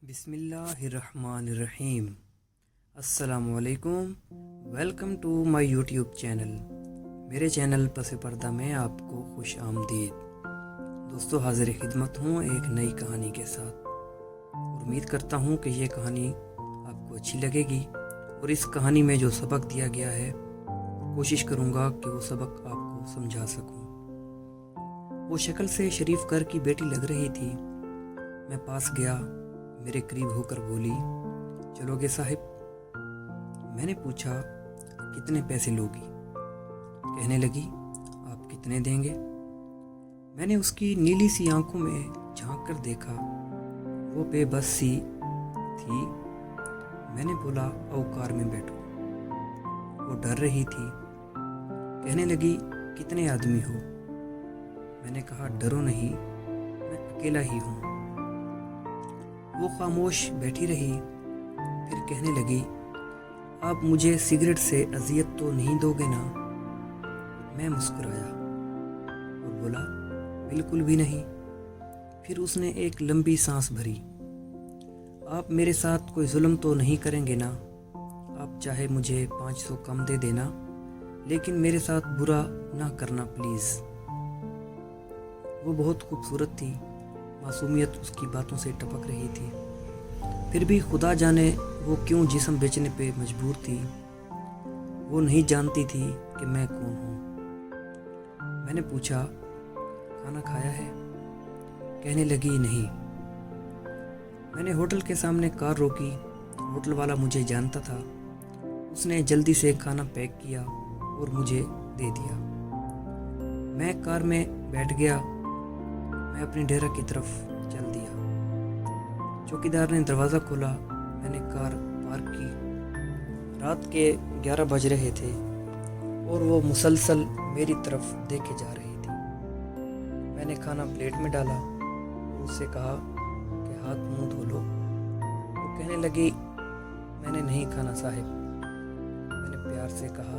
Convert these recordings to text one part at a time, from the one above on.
بسم اللہ الرحمن الرحیم۔ السلام علیکم، welcome to my YouTube channel. میرے چینل پس پردہ میں آپ کو خوش آمدید۔ دوستو، حاضر خدمت ہوں ایک نئی کہانی کے ساتھ۔ امید کرتا ہوں کہ یہ کہانی آپ کو اچھی لگے گی اور اس کہانی میں جو سبق دیا گیا ہے کوشش کروں گا کہ وہ سبق آپ کو سمجھا سکوں۔ وہ شکل سے شریف گھر کی بیٹی لگ رہی تھی۔ میں پاس گیا، میرے قریب ہو کر بولی، چلو گے صاحب؟ میں نے پوچھا، کتنے پیسے لوگی؟ کہنے لگی، آپ کتنے دیں گے؟ میں نے اس کی نیلی سی آنکھوں میں جھانک کر دیکھا، وہ بے بس سی تھی۔ میں نے بولا، او کار میں بیٹھو۔ وہ ڈر رہی تھی۔ کہنے لگی، کتنے آدمی ہو؟ میں نے کہا، ڈرو نہیں، میں اکیلا ہی ہوں۔ وہ خاموش بیٹھی رہی، پھر کہنے لگی، آپ مجھے سگریٹ سے اذیت تو نہیں دو گے نا؟ میں مسکرایا اور بولا، بالکل بھی نہیں۔ پھر اس نے ایک لمبی سانس بھری۔ آپ میرے ساتھ کوئی ظلم تو نہیں کریں گے نا؟ آپ چاہے مجھے 500 کم دے دینا، لیکن میرے ساتھ برا نہ کرنا پلیز۔ وہ بہت خوبصورت تھی، معصومیت اس کی باتوں سے ٹپک رہی تھی۔ پھر بھی خدا جانے وہ کیوں جسم بیچنے پہ مجبور تھی۔ وہ نہیں جانتی تھی کہ میں کون ہوں۔ میں نے پوچھا، کھانا کھایا ہے؟ کہنے لگی، نہیں۔ میں نے ہوٹل کے سامنے کار روکی۔ ہوٹل والا مجھے جانتا تھا۔ اس نے جلدی سے کھانا پیک کیا اور مجھے دے دیا۔ میں کار میں بیٹھ گیا۔ میں اپنی ڈیرا کی طرف چل دیا۔ چوکیدار نے دروازہ کھولا۔ میں نے کار پارک کی۔ رات کے 11 بج رہے تھے اور وہ مسلسل میری طرف دیکھے جا رہی تھی۔ میں نے کھانا پلیٹ میں ڈالا اور اس سے کہا کہ ہاتھ منہ دھو لو۔ وہ کہنے لگی، میں نے نہیں کھانا صاحب۔ میں نے پیار سے کہا،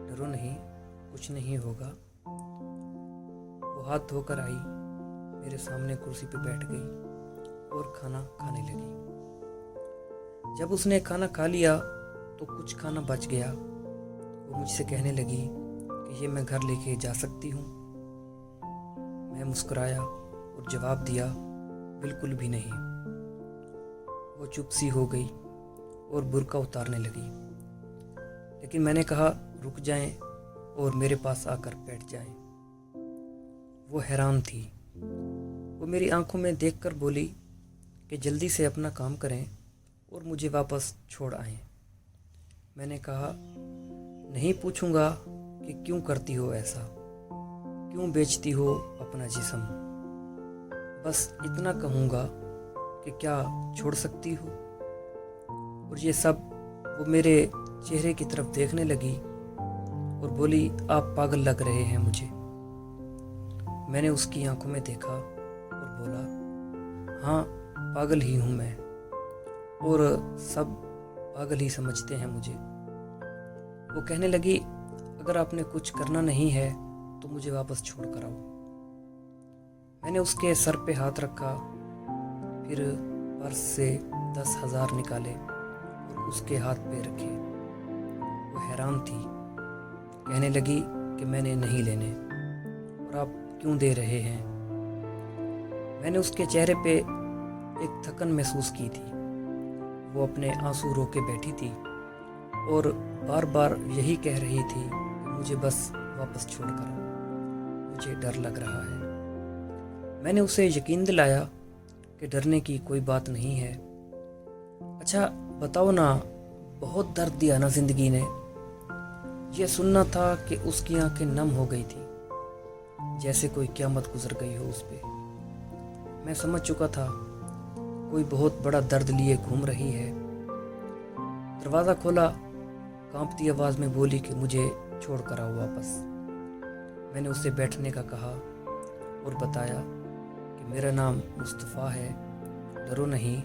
ڈرو نہیں، کچھ نہیں ہوگا۔ وہ ہاتھ دھو کر آئی، میرے سامنے کرسی پہ بیٹھ گئی اور کھانا کھانے لگی۔ جب اس نے کھانا کھا لیا تو کچھ کھانا بچ گیا۔ وہ مجھ سے کہنے لگی کہ یہ میں گھر لے کے جا سکتی ہوں؟ میں مسکرایا اور جواب دیا، بالکل بھی نہیں۔ وہ چپ سی ہو گئی اور برقع اتارنے لگی، لیکن میں نے کہا، رک جائیں اور میرے پاس آ کر بیٹھ جائیں۔ وہ حیران تھی۔ وہ میری آنکھوں میں دیکھ کر بولی کہ جلدی سے اپنا کام کریں اور مجھے واپس چھوڑ آئیں۔ میں نے کہا، نہیں پوچھوں گا کہ کیوں کرتی ہو ایسا، کیوں بیچتی ہو اپنا جسم۔ بس اتنا کہوں گا کہ کیا چھوڑ سکتی ہو؟ اور یہ سب وہ میرے چہرے کی طرف دیکھنے لگی اور بولی، آپ پاگل لگ رہے ہیں مجھے۔ میں نے اس کی آنکھوں میں دیکھا اور بولا، ہاں پاگل ہی ہوں میں، اور سب پاگل ہی سمجھتے ہیں مجھے۔ وہ کہنے لگی، اگر آپ نے کچھ کرنا نہیں ہے تو مجھے واپس چھوڑ کر آؤ۔ میں نے اس کے سر پہ ہاتھ رکھا، پھر پرس سے 10,000 نکالے اور اس کے ہاتھ پہ رکھے۔ وہ حیران تھی۔ کہنے لگی کہ میں نے نہیں لینے، اور آپ کیوں دے رہے ہیں؟ میں نے اس کے چہرے پہ ایک تھکن محسوس کی تھی۔ وہ اپنے آنسو رو کے بیٹھی تھی اور بار بار یہی کہہ رہی تھی کہ مجھے بس واپس چھوڑ کر آؤ، مجھے ڈر لگ رہا ہے۔ میں نے اسے یقین دلایا کہ ڈرنے کی کوئی بات نہیں ہے۔ اچھا بتاؤ نا، بہت درد دیا نا زندگی نے؟ یہ سننا تھا کہ اس کی آنکھیں نم ہو گئی تھی، جیسے کوئی قیامت گزر گئی ہو اس پہ۔ میں سمجھ چکا تھا کوئی بہت بڑا درد لیے گھوم رہی ہے۔ دروازہ کھولا، کانپتی آواز میں بولی کہ مجھے چھوڑ کر آؤ واپس۔ میں نے اسے بیٹھنے کا کہا اور بتایا کہ میرا نام مصطفیٰ ہے، ڈرو نہیں،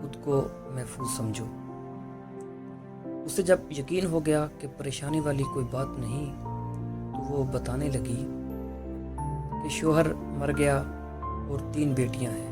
خود کو محفوظ سمجھو۔ اسے جب یقین ہو گیا کہ پریشانی والی کوئی بات نہیں تو وہ بتانے لگی کہ شوہر مر گیا اور 3 بیٹیاں ہیں۔